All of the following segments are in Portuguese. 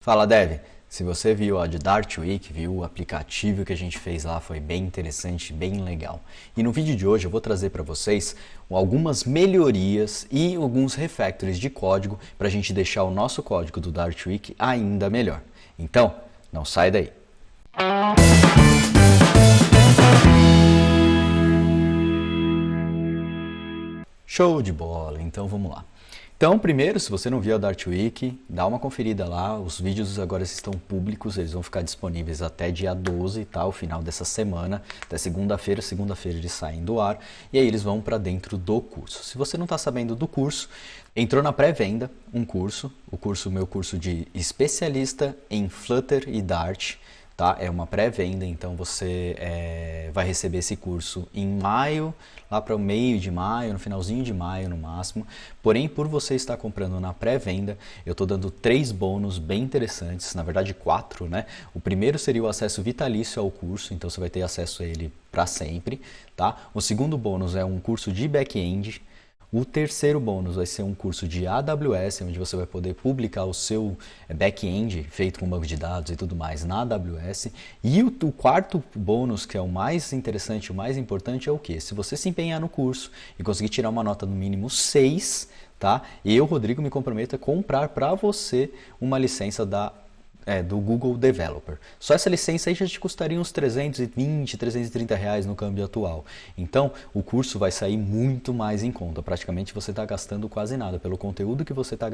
Fala, Dev. Se você viu a de Dartweek, viu o aplicativo que a gente fez lá, foi bem interessante, bem legal. E no vídeo de hoje eu vou trazer para vocês algumas melhorias e alguns refactors de código para a gente deixar o nosso código do Dartweek ainda melhor. Então, não sai daí. Show de bola, então vamos lá. Então, primeiro, se você não viu a Dartweek, dá uma conferida lá. Os vídeos agora estão públicos, eles vão ficar disponíveis até dia 12, tá? O final dessa semana, até segunda-feira. Segunda-feira eles saem do ar e aí eles vão para dentro do curso. Se você não está sabendo do curso, entrou na pré-venda um curso, meu curso de especialista em Flutter e Dart. Tá? É uma pré-venda, então você vai receber esse curso em maio, lá para o meio de maio, no finalzinho de maio no máximo. Porém, por você estar comprando na pré-venda, eu estou dando 3 bônus bem interessantes, na verdade 4, né? O primeiro seria o acesso vitalício ao curso, então você vai ter acesso a ele para sempre. Tá? O segundo bônus é um curso de back-end. O terceiro bônus vai ser um curso de AWS, onde você vai poder publicar o seu back-end feito com banco de dados e tudo mais na AWS. E o quarto bônus, que é o mais interessante, o mais importante, é o quê? Se você se empenhar no curso e conseguir tirar uma nota no mínimo 6, tá? Eu, Rodrigo, me comprometo a comprar para você uma licença do Google Developer. Só essa licença aí já te custaria uns 320, 330 reais no câmbio atual. Então, o curso vai sair muito mais em conta. Praticamente você está gastando quase nada pelo conteúdo que você está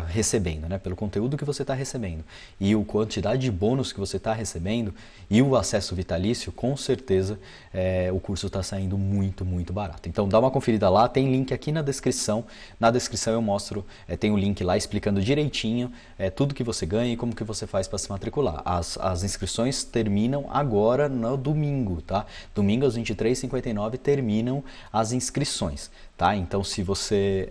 recebendo, né? Pelo conteúdo que você está recebendo. E a quantidade de bônus que você está recebendo e o acesso vitalício, com certeza, o curso está saindo muito, muito barato. Então, dá uma conferida lá, tem link aqui na descrição. Na descrição eu mostro, tem o link lá explicando direitinho tudo que você ganha e como que você faz para se matricular. As inscrições terminam agora no domingo, tá? Domingo às 23h59 terminam as inscrições, tá? Então, se você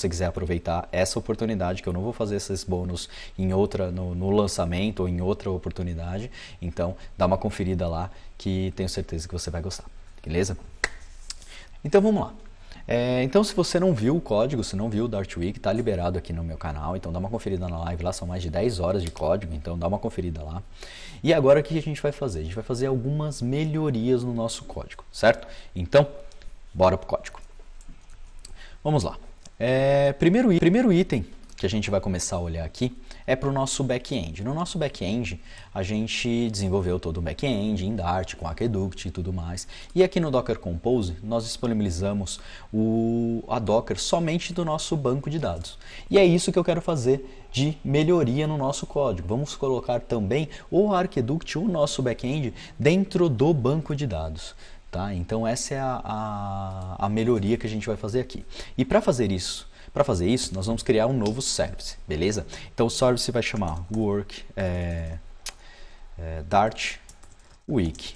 quiser aproveitar essa oportunidade, que eu não vou fazer esses bônus no lançamento ou em outra oportunidade, então dá uma conferida lá que tenho certeza que você vai gostar, beleza? Então vamos lá. Então, se você não viu o código, se não viu o Dartweek, está liberado aqui no meu canal, então dá uma conferida na live lá, são mais de 10 horas de código, então dá uma conferida lá. E agora o que a gente vai fazer? A gente vai fazer algumas melhorias no nosso código, certo? Então, bora pro código. Vamos lá. Primeiro item que a gente vai começar a olhar aqui é para o nosso back-end. No nosso back-end, a gente desenvolveu todo o back-end em Dart, com Aqueduct e tudo mais. E aqui no Docker Compose, nós disponibilizamos a Docker somente do nosso banco de dados. E é isso que eu quero fazer de melhoria no nosso código. Vamos colocar também o Aqueduct, o nosso back-end, dentro do banco de dados. Tá? Então essa é a melhoria que a gente vai fazer aqui. E para fazer isso, nós vamos criar um novo service, beleza? Então o service vai chamar work Dartweek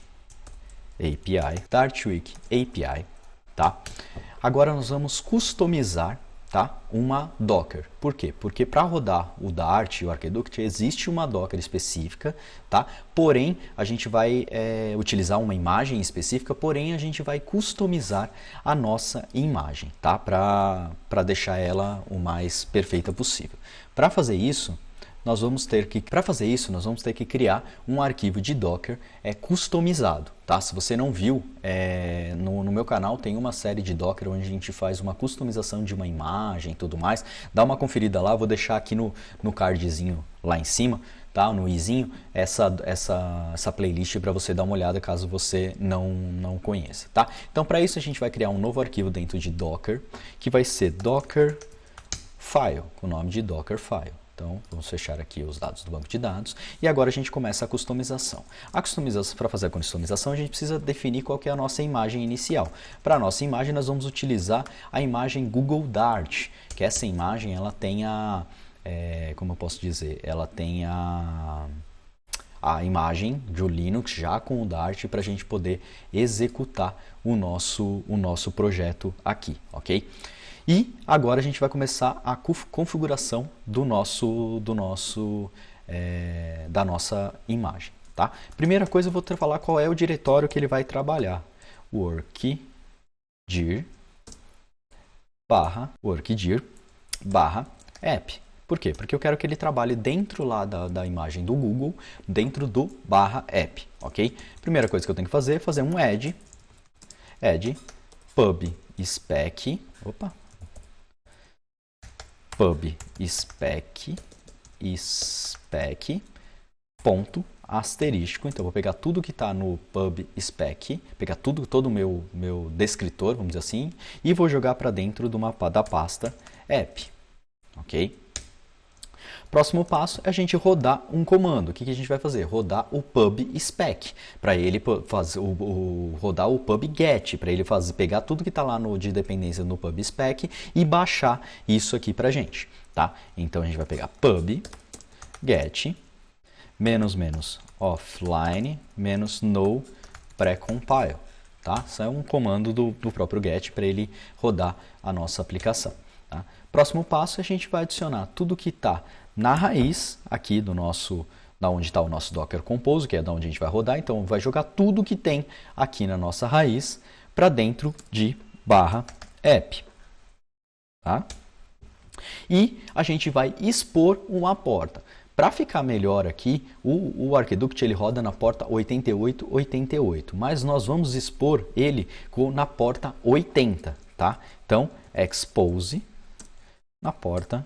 API, tá? Agora nós vamos customizar, tá? Uma Docker. Por quê? Porque para rodar o Dart e o Aqueduct existe uma Docker específica, tá? Porém, a gente vai utilizar uma imagem específica, porém a gente vai customizar a nossa imagem, tá? Para deixar ela o mais perfeita possível. Para fazer isso, nós vamos ter que criar um arquivo de Docker customizado, tá? Se você não viu, no meu canal tem uma série de Docker onde a gente faz uma customização de uma imagem e tudo mais. Dá uma conferida lá, vou deixar aqui no cardzinho lá em cima, tá? No izinho, essa playlist para você dar uma olhada caso você não conheça, tá? Então, para isso a gente vai criar um novo arquivo dentro de Docker, que vai ser Docker File, com o nome de Docker File. Então, vamos fechar aqui os dados do banco de dados e agora a gente começa a customização. Para fazer a customização, a gente precisa definir qual que é a nossa imagem inicial. Para a nossa imagem, nós vamos utilizar a imagem Google Dart, que essa imagem ela tem como eu posso dizer, ela tem a imagem do Linux já com o Dart para a gente poder executar o nosso projeto aqui, ok? E agora a gente vai começar a configuração da nossa imagem, tá? Primeira coisa, eu vou falar qual é o diretório que ele vai trabalhar. workdir/app. Por quê? Porque eu quero que ele trabalhe dentro lá da imagem do Google, dentro do /app, ok? Primeira coisa que eu tenho que fazer é fazer um add pub spec, ponto asterístico. Então, eu vou pegar tudo que está no pub spec, pegar todo o meu descritor, vamos dizer assim, e vou jogar para dentro da pasta app, ok? Próximo passo é a gente rodar um comando. O que a gente vai fazer? Rodar o pub spec, para ele fazer rodar o pub get, para ele pegar tudo que está lá de dependência no pub spec e baixar isso aqui para a gente, tá? Então a gente vai pegar pub get offline no precompile, tá? Isso é um comando do próprio get para ele rodar a nossa aplicação, tá? Próximo passo, a gente vai adicionar tudo que está na raiz aqui da onde está o nosso Docker Compose, que é da onde a gente vai rodar. Então, vai jogar tudo que tem aqui na nossa raiz para dentro de /app, tá? E a gente vai expor uma porta. Para ficar melhor aqui, o Arquiduct ele roda na porta 8888, mas nós vamos expor ele na porta 80, tá? Então, expose na porta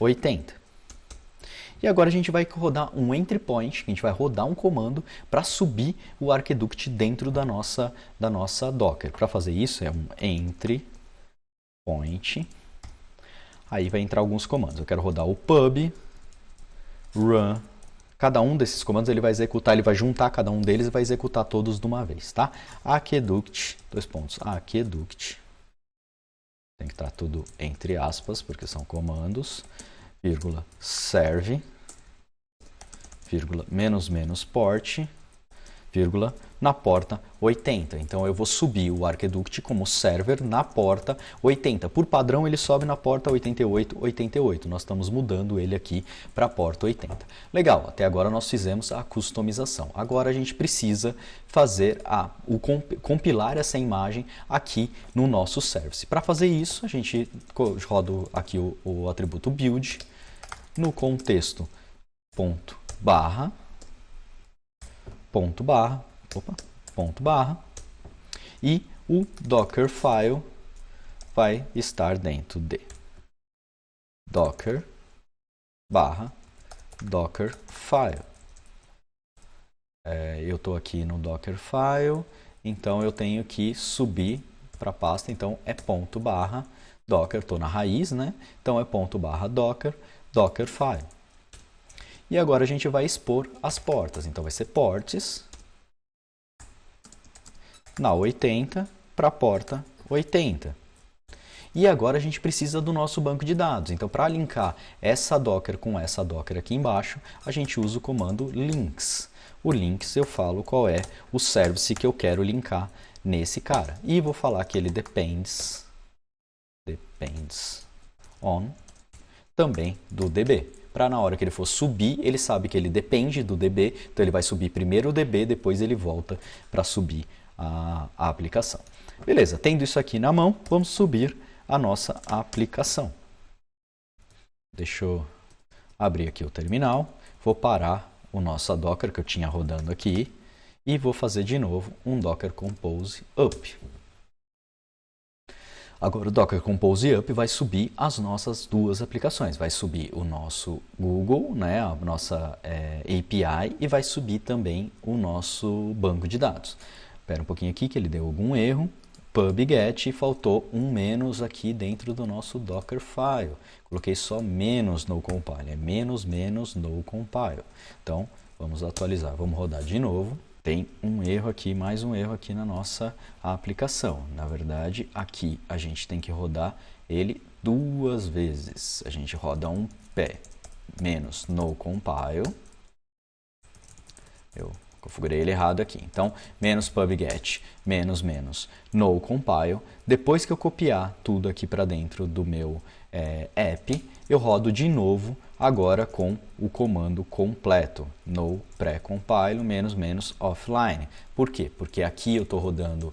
80. E agora a gente vai rodar um entry point, a gente vai rodar um comando para subir o Arquiduct dentro da nossa Docker. Para fazer isso é um entry point, aí vai entrar alguns comandos. Eu quero rodar o pub, run, cada um desses comandos ele vai executar, ele vai juntar cada um deles e vai executar todos de uma vez, tá? Aqueduct, aqueduct, tem que estar tudo entre aspas, porque são comandos, vírgula, serve, vírgula, -- port, vírgula, na porta 80. Então, eu vou subir o Arquiduct como server na porta 80. Por padrão, ele sobe na porta 8888. Nós estamos mudando ele aqui para a porta 80. Legal, até agora nós fizemos a customização. Agora a gente precisa fazer compilar essa imagem aqui no nosso service. Para fazer isso, a gente roda aqui o atributo build no contexto ponto barra e o Dockerfile vai estar dentro de Docker Dockerfile. Eu estou aqui no Dockerfile, então eu tenho que subir para a pasta, então é ponto barra Docker, estou na raiz, né? Então é ponto barra Docker, Dockerfile. E agora a gente vai expor as portas. Então vai ser ports na 80 para a porta 80. E agora a gente precisa do nosso banco de dados. Então, para linkar essa Docker com essa Docker aqui embaixo, a gente usa o comando links. O links eu falo qual é o service que eu quero linkar nesse cara. E vou falar que ele depends on também do DB. Para na hora que ele for subir, ele sabe que ele depende do DB, então ele vai subir primeiro o DB, depois ele volta para subir a aplicação. Beleza, tendo isso aqui na mão, vamos subir a nossa aplicação. Deixa eu abrir aqui o terminal, vou parar o nosso Docker que eu tinha rodando aqui e vou fazer de novo um Docker Compose Up. Agora o Docker Compose Up vai subir as nossas duas aplicações. Vai subir o nosso Google, né, a nossa API, e vai subir também o nosso banco de dados. Espera um pouquinho aqui que ele deu algum erro. PubGet, faltou um menos aqui dentro do nosso Dockerfile. Coloquei só menos no compile, é menos no compile. Então, vamos atualizar, vamos rodar de novo. Tem um erro aqui, mais um erro aqui na nossa aplicação. Na verdade, aqui a gente tem que rodar ele duas vezes. A gente roda um pé menos no compile. Eu configurei ele errado aqui. Então, menos PubGet, menos no compile. Depois que eu copiar tudo aqui para dentro do meu app, eu rodo de novo agora com o comando completo, no pré-compile menos offline. Por quê? Porque aqui eu estou rodando,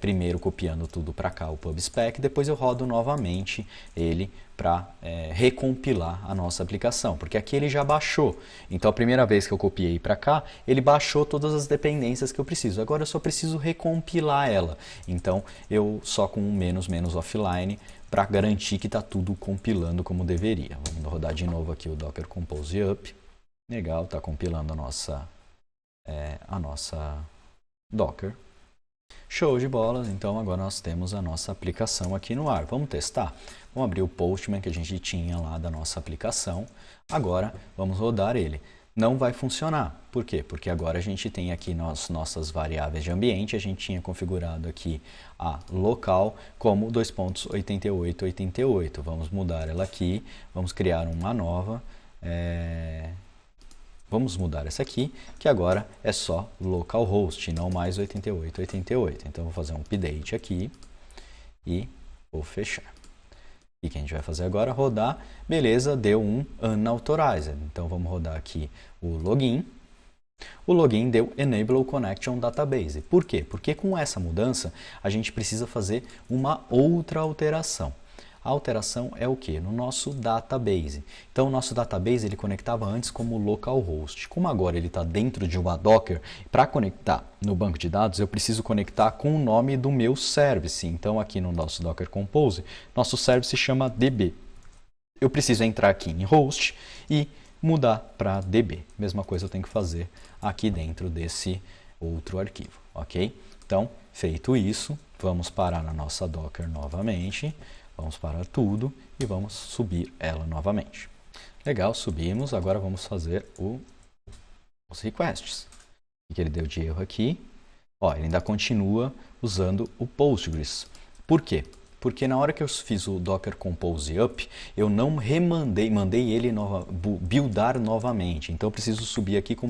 primeiro copiando tudo para cá, o PubSpec, depois eu rodo novamente ele para recompilar a nossa aplicação, porque aqui ele já baixou. Então a primeira vez que eu copiei para cá, ele baixou todas as dependências que eu preciso. Agora eu só preciso recompilar ela. Então eu só com um menos offline para garantir que está tudo compilando como deveria. Vamos rodar de novo aqui o Docker Compose Up. Legal, está compilando a nossa Docker. Show de bolas, então agora nós temos a nossa aplicação aqui no ar. Vamos testar? Vamos abrir o Postman que a gente tinha lá da nossa aplicação. Agora vamos rodar ele. Não vai funcionar. Por quê? Porque agora a gente tem aqui nossas variáveis de ambiente. A gente tinha configurado aqui a local como 2.8888. Vamos mudar ela aqui. Vamos criar uma nova. Vamos mudar essa aqui, que agora é só localhost, não mais 8888. Então, vou fazer um update aqui e vou fechar. E o que a gente vai fazer agora? Rodar. Beleza, deu um unauthorized. Então, vamos rodar aqui o login. O login deu Enable Connection Database. Por quê? Porque com essa mudança, a gente precisa fazer uma outra alteração. A alteração é o que? No nosso database. Então, o nosso database ele conectava antes como localhost. Como agora ele está dentro de uma Docker, para conectar no banco de dados, eu preciso conectar com o nome do meu service. Então, aqui no nosso Docker Compose, nosso service se chama DB. Eu preciso entrar aqui em host e mudar para DB. Mesma coisa eu tenho que fazer aqui dentro desse outro arquivo, ok? Então, feito isso, vamos parar na nossa Docker novamente. Vamos parar tudo e vamos subir ela novamente. Legal, subimos. Agora vamos fazer os requests. O que ele deu de erro aqui? Ó, ele ainda continua usando o Postgres. Por quê? Porque na hora que eu fiz o Docker Compose Up, eu não mandei ele buildar novamente. Então eu preciso subir aqui com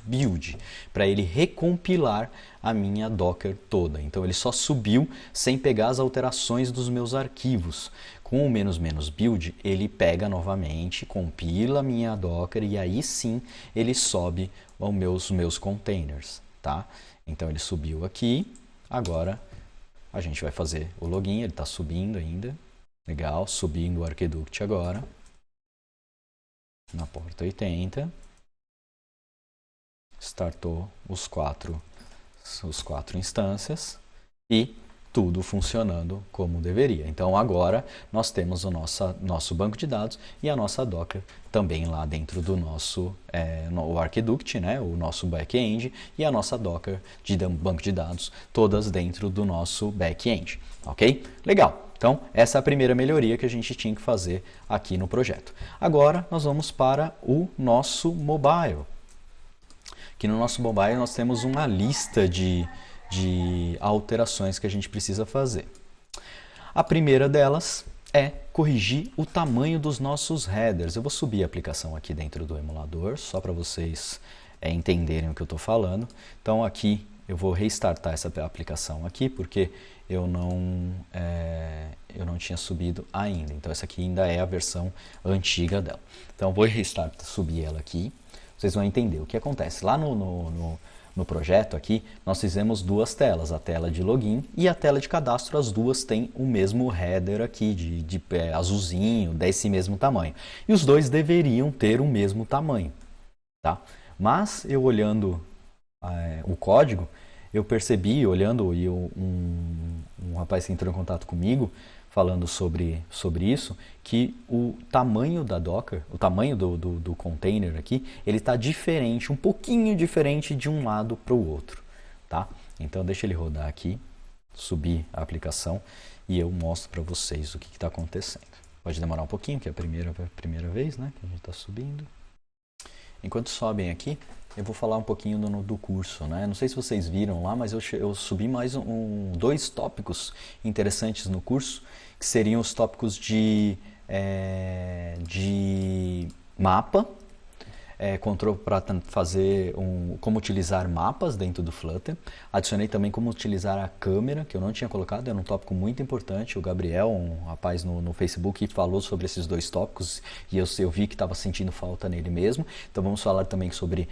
build, para ele recompilar a minha Docker toda. Então ele só subiu sem pegar as alterações dos meus arquivos. Com o build, ele pega novamente, compila a minha Docker e aí sim ele sobe os meus containers, tá? Então ele subiu aqui, agora a gente vai fazer o login, ele está subindo ainda. Legal, subindo o Arquiduct agora. Na porta 80. Startou os quatro instâncias e tudo funcionando como deveria. Então agora nós temos o nosso banco de dados e a nossa Docker também lá dentro do nosso o Arquiduct, né, o nosso back-end e a nossa Docker de banco de dados, todas dentro do nosso back-end, ok? Legal. Então essa é a primeira melhoria que a gente tinha que fazer aqui no projeto. Agora nós vamos para o nosso mobile. Aqui no nosso mobile nós temos uma lista de alterações que a gente precisa fazer. A primeira delas é corrigir o tamanho dos nossos headers. Eu vou subir a aplicação aqui dentro do emulador, só para vocês entenderem o que eu estou falando. Então aqui eu vou restartar essa aplicação aqui, porque eu não tinha subido ainda. Então essa aqui ainda é a versão antiga dela. Então eu vou subir ela aqui. Vocês vão entender o que acontece. Lá no projeto aqui, nós fizemos duas telas, a tela de login e a tela de cadastro. As duas têm o mesmo header aqui, de azulzinho, desse mesmo tamanho. E os dois deveriam ter o mesmo tamanho, tá? Mas eu olhando o código, eu percebi, olhando, e um rapaz que entrou em contato comigo, falando sobre isso, que o tamanho da Docker, o tamanho do container aqui, ele está diferente, um pouquinho diferente de um lado para o outro, tá? Então deixa ele rodar aqui, subir a aplicação e eu mostro para vocês o que está acontecendo. Pode demorar um pouquinho, que é a primeira vez, né, que a gente está subindo. Enquanto sobem aqui, eu vou falar um pouquinho do curso, né? Não sei se vocês viram lá, mas eu subi mais dois tópicos interessantes no curso, que seriam os tópicos de mapa, para fazer como utilizar mapas dentro do Flutter. Adicionei também como utilizar a câmera, que eu não tinha colocado, era um tópico muito importante. O Gabriel, um rapaz no Facebook, falou sobre esses dois tópicos e eu vi que estava sentindo falta nele mesmo. Então vamos falar também sobre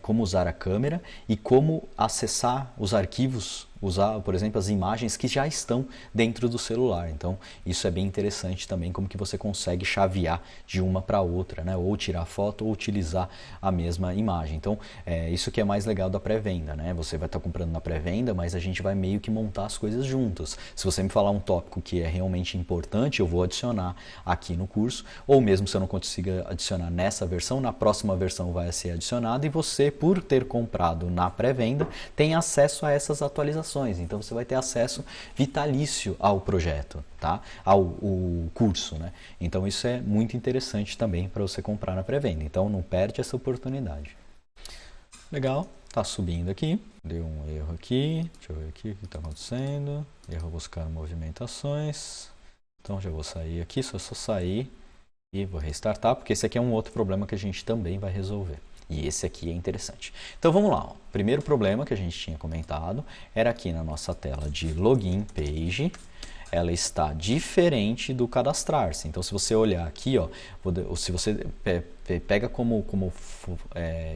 como usar a câmera e como acessar os arquivos usar, por exemplo, as imagens que já estão dentro do celular. Então, isso é bem interessante também, como que você consegue chavear de uma para outra, né? Ou tirar foto ou utilizar a mesma imagem. Então, isso que é mais legal da pré-venda, né? Você vai estar comprando na pré-venda, mas a gente vai meio que montar as coisas juntas. Se você me falar um tópico que é realmente importante, eu vou adicionar aqui no curso, ou mesmo se eu não consiga adicionar nessa versão, na próxima versão vai ser adicionado e você, por ter comprado na pré-venda, tem acesso a essas atualizações. Então você vai ter acesso vitalício ao projeto, tá? Ao curso, né? Então isso é muito interessante também para você comprar na pré-venda. Então não perde essa oportunidade. Legal, tá subindo aqui. Deu um erro aqui. Deixa eu ver aqui o que está acontecendo. Erro buscar movimentações. Então já vou sair aqui, só sair e vou restartar, porque esse aqui é um outro problema que a gente também vai resolver. E esse aqui é interessante. Então vamos lá. Ó. O primeiro problema que a gente tinha comentado era aqui na nossa tela de login page. Ela está diferente do cadastrar-se. Então se você olhar aqui, ó, se você pega como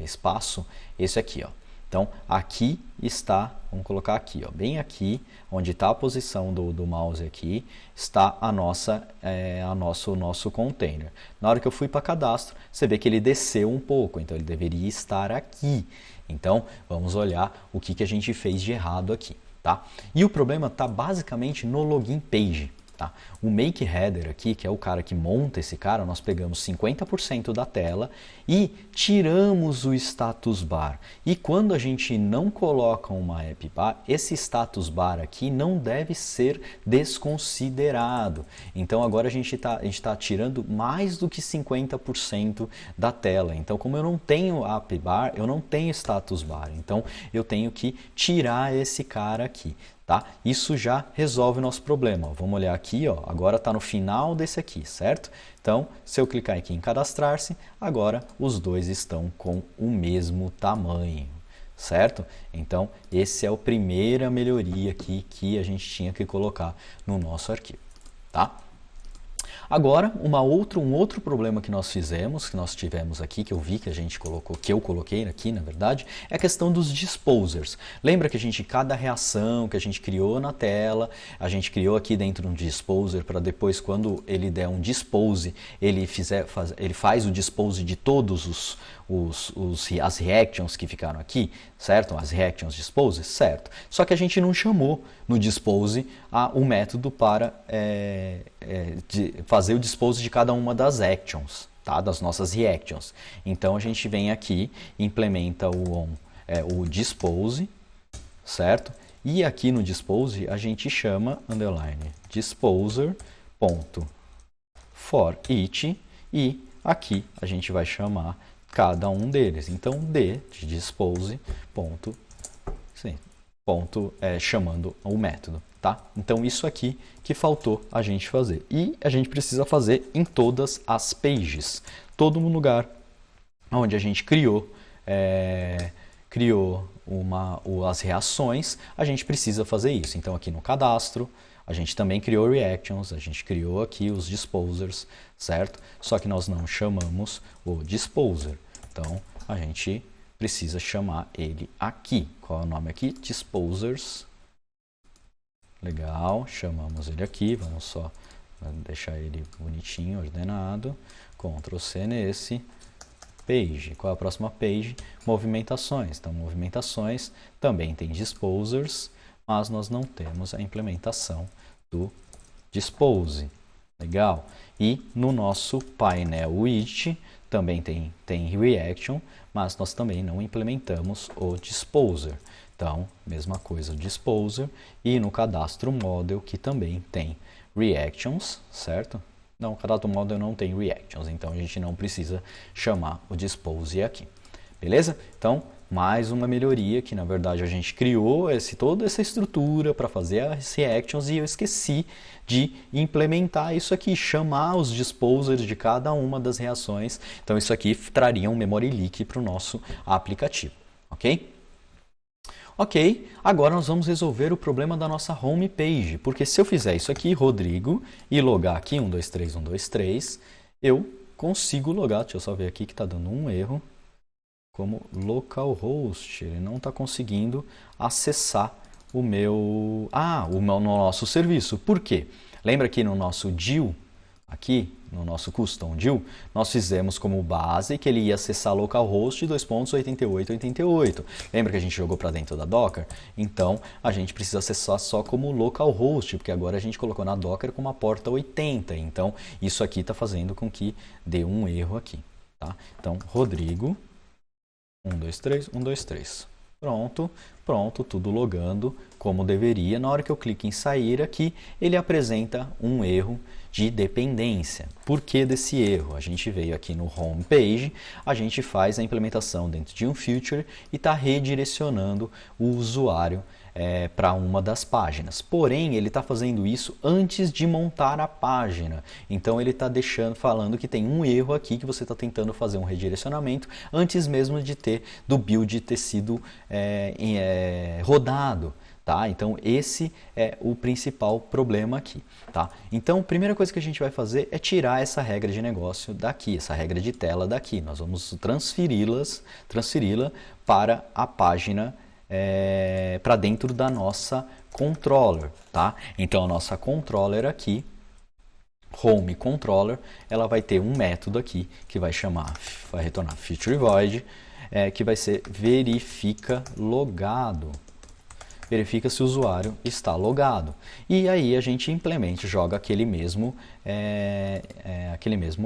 espaço esse aqui, ó. Então, aqui está, vamos colocar aqui, ó, bem aqui, onde está a posição do mouse aqui, está o nosso container. Na hora que eu fui para cadastro, você vê que ele desceu um pouco, então ele deveria estar aqui. Então, vamos olhar o que a gente fez de errado aqui, tá? E o problema está basicamente no login page. Tá? O make header aqui, que é o cara que monta esse cara, nós pegamos 50% da tela e tiramos o status bar. E quando a gente não coloca uma app bar, esse status bar aqui não deve ser desconsiderado. Então agora a gente está tirando mais do que 50% da tela. Então como eu não tenho app bar, eu não tenho status bar. Então eu tenho que tirar esse cara aqui. Tá? Isso já resolve o nosso problema. Ó. Vamos olhar aqui, ó. Agora está no final desse aqui, certo? Então, se eu clicar aqui em cadastrar-se, agora os dois estão com o mesmo tamanho, certo? Então, essa é a primeira melhoria aqui que a gente tinha que colocar no nosso arquivo, tá? Agora, um outro problema que nós tivemos aqui, que eu vi que a gente colocou, que eu coloquei aqui, na verdade, é a questão dos disposers. Lembra que cada reação que a gente criou na tela, a gente criou aqui dentro um disposer para depois, quando ele der um dispose, ele faz o dispose de todos as reactions que ficaram aqui, certo? As reactions dispose, certo? Só que a gente não chamou no dispose o método para fazer o dispose de cada uma das actions, tá? Das nossas reactions. Então a gente vem aqui, implementa o dispose, certo? E aqui no dispose a gente chama underline disposer ponto for each e aqui a gente vai chamar cada um deles. Então, d de dispose ponto, chamando o método, tá? Então, isso aqui que faltou a gente fazer. E a gente precisa fazer em todas as pages. Todo lugar onde a gente criou as reações, a gente precisa fazer isso. Então, aqui no cadastro, a gente também criou reactions, a gente criou aqui os disposers, certo? Só que nós não chamamos o disposer. Então, a gente precisa chamar ele aqui. Qual é o nome aqui? Disposers. Legal, chamamos ele aqui. Vamos só deixar ele bonitinho, ordenado. Ctrl C nesse. Page. Qual é a próxima page? Movimentações. Então, movimentações também tem disposers, mas nós não temos a implementação do dispose. Legal. E no nosso painel widget também tem reaction, mas nós também não implementamos o disposer. Então, mesma coisa, disposer. E no cadastro model, que também tem reactions, certo? Não, o cadastro model não tem reactions, então a gente não precisa chamar o dispose aqui. Beleza? Então, mais uma melhoria que, na verdade, a gente criou toda essa estrutura para fazer as reactions e eu esqueci de implementar isso aqui, chamar os disposers de cada uma das reações. Então, isso aqui traria um memory leak para o nosso aplicativo, ok? Ok, agora nós vamos resolver o problema da nossa home page, porque se eu fizer isso aqui, Rodrigo, e logar aqui, 123, 123, eu consigo logar, deixa eu só ver aqui que está dando um erro, como localhost, ele não está conseguindo acessar no nosso serviço. Por quê? Lembra que no nosso DIL, aqui no nosso custom DIL, nós fizemos como base que ele ia acessar localhost 2.88.88. Lembra que a gente jogou para dentro da Docker? Então, a gente precisa acessar só como localhost, porque agora a gente colocou na Docker com uma porta 80. Então, isso aqui está fazendo com que dê um erro aqui. Tá? Então, Rodrigo, 123, 123. Pronto, tudo logando como deveria. Na hora que eu clico em sair aqui, ele apresenta um erro de dependência. Por que desse erro? A gente veio aqui no home page, a gente faz a implementação dentro de um feature e está redirecionando o usuário para uma das páginas. Porém, ele está fazendo isso antes de montar a página. Então, ele está falando que tem um erro aqui, que você está tentando fazer um redirecionamento antes mesmo do build ter sido rodado. Tá? Então, esse é o principal problema aqui. Tá? Então, a primeira coisa que a gente vai fazer é tirar essa regra de negócio daqui, essa regra de tela daqui. Nós vamos transferi-la para a página, para dentro da nossa controller. Tá? Então, a nossa controller aqui, home controller, ela vai ter um método aqui que vai retornar feature void, que vai ser verifica logado. Verifica se o usuário está logado. E aí a gente joga aquele mesmo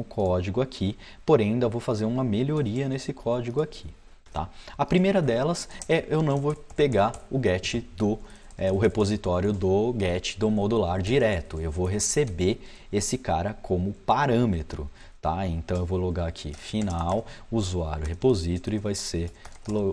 código aqui, porém ainda vou fazer uma melhoria nesse código aqui. Tá? A primeira delas eu não vou pegar o get o repositório do get do modular direto. Eu vou receber esse cara como parâmetro. Tá? Então eu vou logar aqui final, usuário repository, vai ser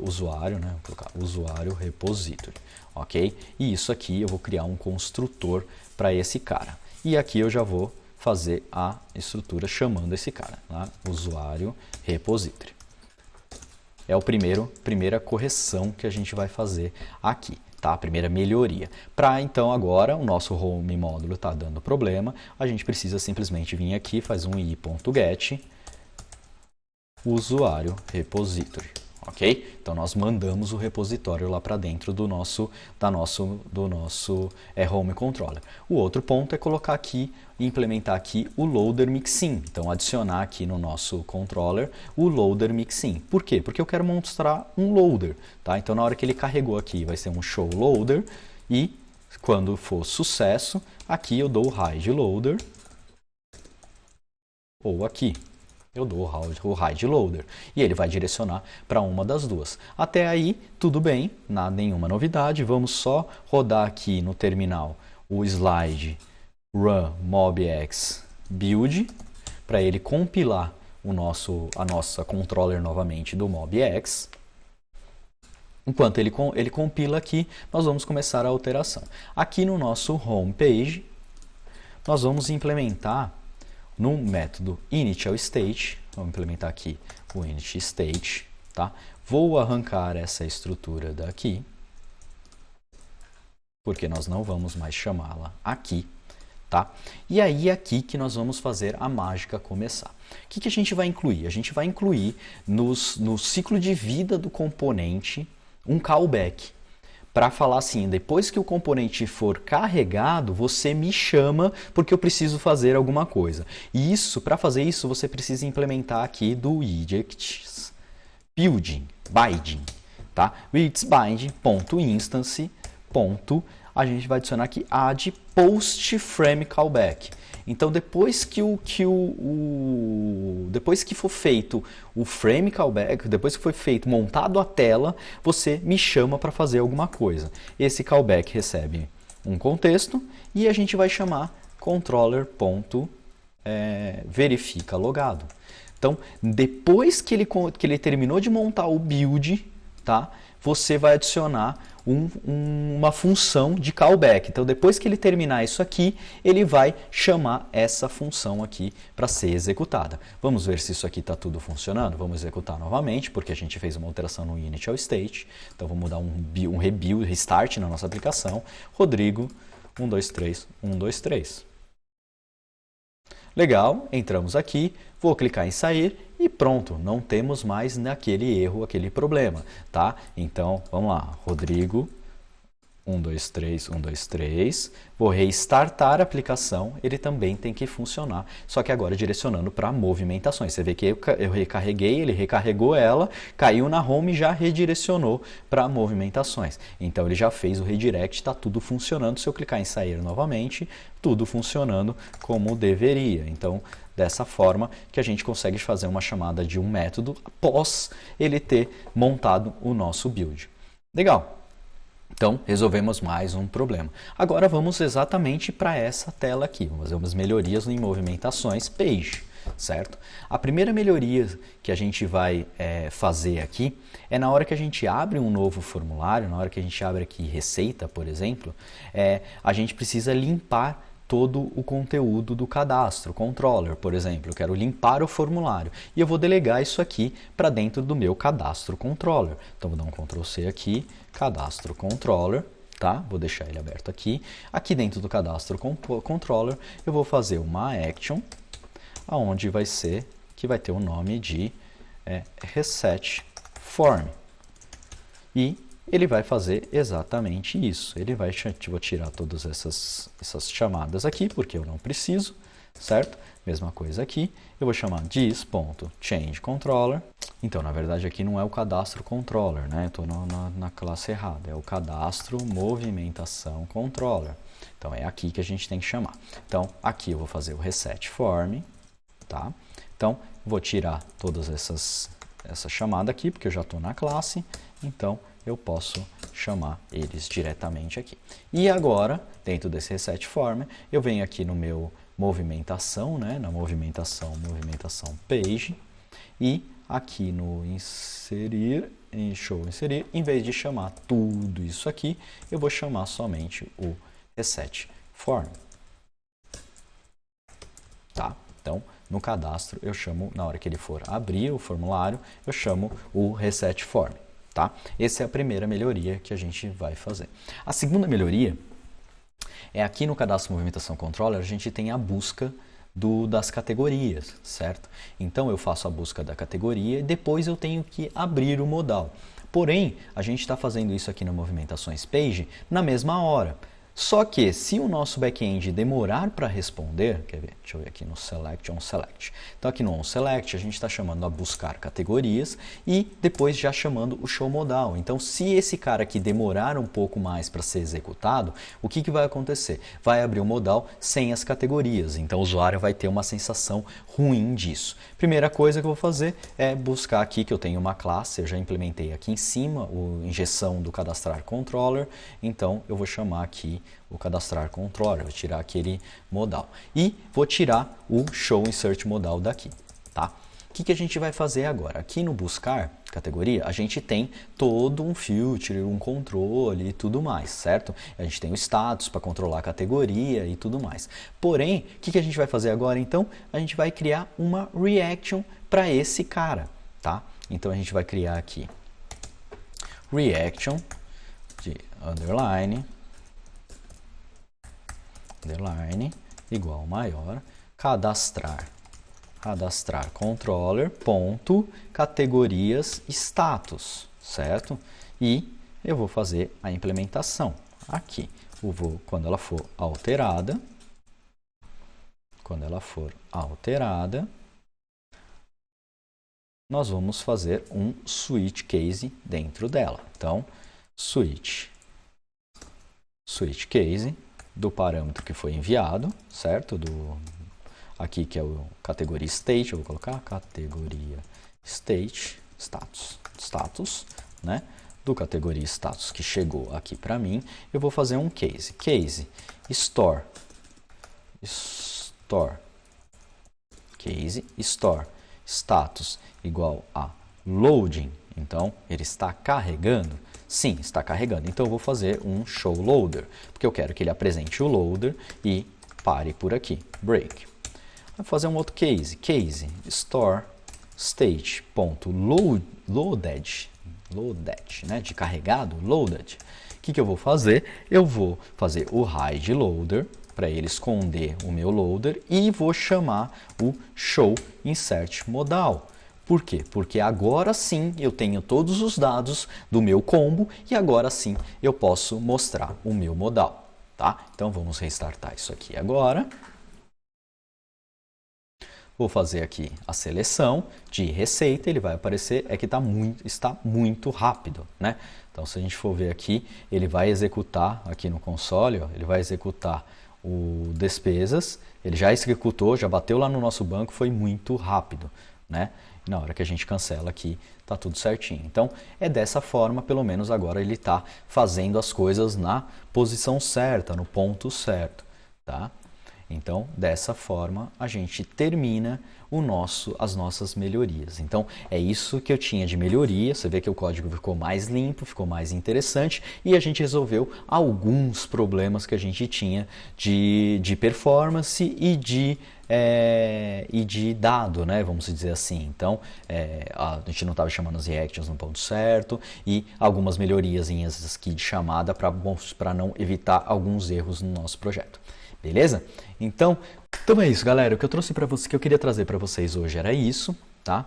usuário, né? Vou colocar usuário repository. Ok? E isso aqui eu vou criar um construtor para esse cara. E aqui eu já vou fazer a estrutura chamando esse cara, tá? Usuário repository. É a primeira correção que a gente vai fazer aqui, tá? A primeira melhoria. Para então agora o nosso home módulo está dando problema, a gente precisa simplesmente vir aqui, faz um i.get usuário repository. Ok? Então, nós mandamos o repositório lá para dentro do nosso home controller. O outro ponto é colocar aqui, implementar aqui o loader mixin. Então, adicionar aqui no nosso controller o loader mixin. Por quê? Porque eu quero mostrar um loader. Tá? Então, na hora que ele carregou aqui, vai ser um show loader. E, quando for sucesso, aqui eu dou o hide loader. Ou aqui. Eu dou o hide loader e ele vai direcionar para uma das duas. Até aí, tudo bem, nenhuma novidade. Vamos só rodar aqui no terminal o slide run mobx build para ele compilar a nossa controller novamente do mobx. Enquanto ele compila aqui, nós vamos começar a alteração. Aqui no nosso home page, nós vamos implementar no método initialState, vamos implementar aqui o initState, tá? Vou arrancar essa estrutura daqui, porque nós não vamos mais chamá-la aqui, tá? E aí é aqui que nós vamos fazer a mágica começar. O que a gente vai incluir? A gente vai incluir no ciclo de vida do componente um callback. Para falar assim, depois que o componente for carregado, você me chama porque eu preciso fazer alguma coisa. E para fazer isso, você precisa implementar aqui do eject binding, tá? Binding.instance. A gente vai adicionar aqui add post frame callback. Então, depois que for feito o frame callback, depois que foi montado a tela, você me chama para fazer alguma coisa. Esse callback recebe um contexto e a gente vai chamar controller.verifica logado. Então, depois que ele terminou de montar o build, tá? Você vai adicionar uma função de callback. Então, depois que ele terminar isso aqui, ele vai chamar essa função aqui para ser executada. Vamos ver se isso aqui está tudo funcionando? Vamos executar novamente, porque a gente fez uma alteração no initial state. Então, vamos dar um rebuild, restart na nossa aplicação. Rodrigo, 123, 123. Legal, entramos aqui, vou clicar em sair e pronto, não temos mais aquele erro, aquele problema, tá? Então, vamos lá, Rodrigo, 1, 2, 3, 1, 2, 3. Vou restartar a aplicação, ele também tem que funcionar, só que agora direcionando para movimentações. Você vê que eu recarreguei, ele recarregou ela, caiu na home e já redirecionou para movimentações. Então ele já fez o redirect, está tudo funcionando. Se eu clicar em sair novamente, tudo funcionando como deveria. Então, dessa forma que a gente consegue fazer uma chamada de um método após ele ter montado o nosso build. Legal! Então, resolvemos mais um problema. Agora vamos exatamente para essa tela aqui. Vamos fazer umas melhorias em movimentações page, certo? A primeira melhoria que a gente vai fazer aqui é na hora que a gente abre um novo formulário, na hora que a gente abre aqui receita, por exemplo, a gente precisa limpar todo o conteúdo do cadastro, controller, por exemplo. Eu quero limpar o formulário e eu vou delegar isso aqui para dentro do meu cadastro controller. Então, vou dar um Ctrl C aqui, cadastro controller, tá? Vou deixar ele aberto aqui. Aqui dentro do cadastro controller, eu vou fazer uma action, aonde vai ser, que vai ter o nome de reset form. E ele vai fazer exatamente isso. Ele vai, vou tirar todas essas chamadas aqui, porque eu não preciso, certo? Mesma coisa aqui. Eu vou chamar this.changeController. Então, na verdade, aqui não é o cadastro controller, né? Eu estou na classe errada. É o cadastro movimentação controller. Então, é aqui que a gente tem que chamar. Então, aqui eu vou fazer o reset form, tá? Então, vou tirar todas essa chamada aqui, porque eu já estou na classe. Então, eu posso chamar eles diretamente aqui. E agora, dentro desse reset form, eu venho aqui no meu movimentação, né? Na movimentação page, e aqui no inserir, em show inserir, em vez de chamar tudo isso aqui, eu vou chamar somente o reset form. Tá? Então, no cadastro, eu chamo, na hora que ele for abrir o formulário, eu chamo o reset form. Tá? Essa é a primeira melhoria que a gente vai fazer. A segunda melhoria é aqui no cadastro movimentação controller, a gente tem a busca das categorias, certo? Então eu faço a busca da categoria e depois eu tenho que abrir o modal. Porém, a gente está fazendo isso aqui na movimentações page na mesma hora. Só que se o nosso back-end demorar para responder, quer ver? Deixa eu ver aqui no select, onSelect. Então aqui no onSelect a gente está chamando a buscar categorias e depois já chamando o showModal. Então se esse cara aqui demorar um pouco mais para ser executado, o que vai acontecer? Vai abrir o modal sem as categorias, então o usuário vai ter uma sensação ruim disso. Primeira coisa que eu vou fazer é buscar aqui que eu tenho uma classe, eu já implementei aqui em cima a injeção do cadastrar controller, então eu vou chamar aqui o cadastrar controller, vou tirar aquele modal e vou tirar o show insert modal daqui, tá? O que a gente vai fazer agora? Aqui no buscar categoria, a gente tem todo um filtro, um controle e tudo mais, certo? A gente tem o status para controlar a categoria e tudo mais. Porém, o que a gente vai fazer agora então? A gente vai criar uma reaction para esse cara, tá? Então a gente vai criar aqui reaction de underline igual maior, cadastrar controller ponto categorias status, certo? E eu vou fazer a implementação aqui. Quando ela for alterada, nós vamos fazer um switch case dentro dela. Então, switch case do parâmetro que foi enviado, certo? Aqui que é o categoria state, eu vou colocar categoria state, status, né? Do categoria status que chegou aqui para mim, eu vou fazer um case store status igual a loading. Então, ele está carregando? Sim, está carregando. Então, eu vou fazer um show loader, porque eu quero que ele apresente o loader e pare por aqui, break. Vou fazer um outro case store state.loaded, né, de carregado, loaded. O que eu vou fazer? Eu vou fazer o hide loader, para ele esconder o meu loader, e vou chamar o show insert modal. Por quê? Porque agora sim eu tenho todos os dados do meu combo e agora sim eu posso mostrar o meu modal, tá? Então vamos restartar isso aqui agora. Vou fazer aqui a seleção de receita, ele vai aparecer, é que está muito rápido, né? Então se a gente for ver aqui, ele vai executar aqui no console, ó, ele vai executar o despesas, ele já executou, já bateu lá no nosso banco, foi muito rápido, né? Na hora que a gente cancela aqui, tá tudo certinho. Então, é dessa forma, pelo menos agora ele está fazendo as coisas na posição certa, no ponto certo, tá? Então, dessa forma, a gente termina as nossas melhorias. Então, é isso que eu tinha de melhoria. Você vê que o código ficou mais limpo, ficou mais interessante e a gente resolveu alguns problemas que a gente tinha de performance e de dado, né? Vamos dizer assim. Então, a gente não estava chamando as reactions no ponto certo e algumas melhorias aqui de chamada para não evitar alguns erros no nosso projeto. Beleza? Então é isso, galera. O que eu trouxe para vocês, que eu queria trazer para vocês hoje era isso, tá?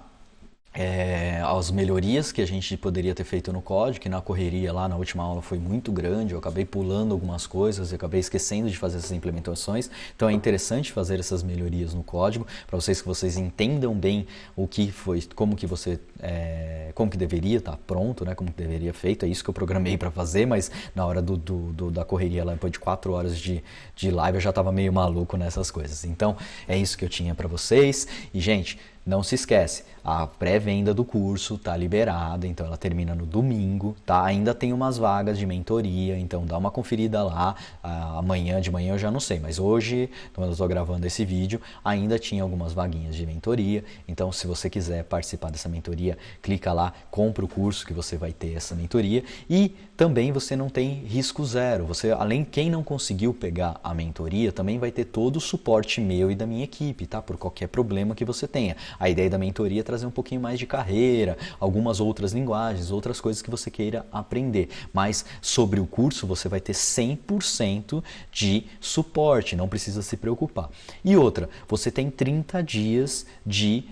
As melhorias que a gente poderia ter feito no código, que na correria lá na última aula foi muito grande, eu acabei pulando algumas coisas, eu acabei esquecendo de fazer essas implementações, então é interessante fazer essas melhorias no código, para vocês entendam bem o que foi, como que deveria estar pronto, né, como que deveria feito, é isso que eu programei para fazer, mas na hora da correria lá, depois de 4 horas de live, eu já estava meio maluco nessas coisas, então é isso que eu tinha para vocês, e gente, não se esquece, a pré-venda do curso está liberada, então ela termina no domingo, tá? Ainda tem umas vagas de mentoria, então dá uma conferida lá, amanhã de manhã eu já não sei, mas hoje, quando eu estou gravando esse vídeo, ainda tinha algumas vaguinhas de mentoria, então se você quiser participar dessa mentoria, clica lá, compra o curso que você vai ter essa mentoria e também você não tem risco zero, quem não conseguiu pegar a mentoria, também vai ter todo o suporte meu e da minha equipe, tá? Por qualquer problema que você tenha. A ideia da mentoria é trazer um pouquinho mais de carreira, algumas outras linguagens, outras coisas que você queira aprender. Mas sobre o curso você vai ter 100% de suporte, não precisa se preocupar. E outra, você tem 30 dias de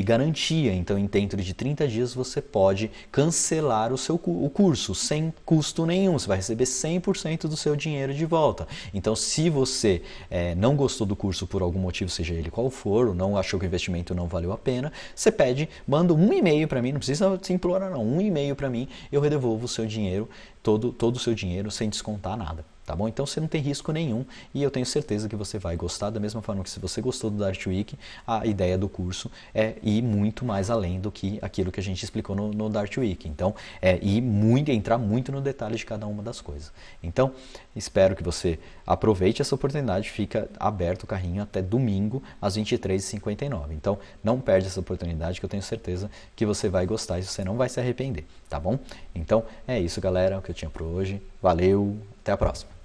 garantia, então dentro de 30 dias você pode cancelar o curso sem custo nenhum, você vai receber 100% do seu dinheiro de volta. Então se você não gostou do curso por algum motivo, seja ele qual for, ou não achou que o investimento não valeu a pena, você manda um e-mail para mim, não precisa se implorar não, um e-mail para mim, eu redevolvo o seu dinheiro, todo o seu dinheiro sem descontar nada. Tá bom? Então você não tem risco nenhum e eu tenho certeza que você vai gostar, da mesma forma que se você gostou do Dart Week, a ideia do curso é ir muito mais além do que aquilo que a gente explicou no Dart Week. Então, entrar muito no detalhe de cada uma das coisas. Então, espero que você aproveite essa oportunidade, fica aberto o carrinho até domingo às 23h59. Então, não perde essa oportunidade que eu tenho certeza que você vai gostar e você não vai se arrepender, tá bom? Então, é isso, galera, o que eu tinha por hoje. Valeu, até a próxima.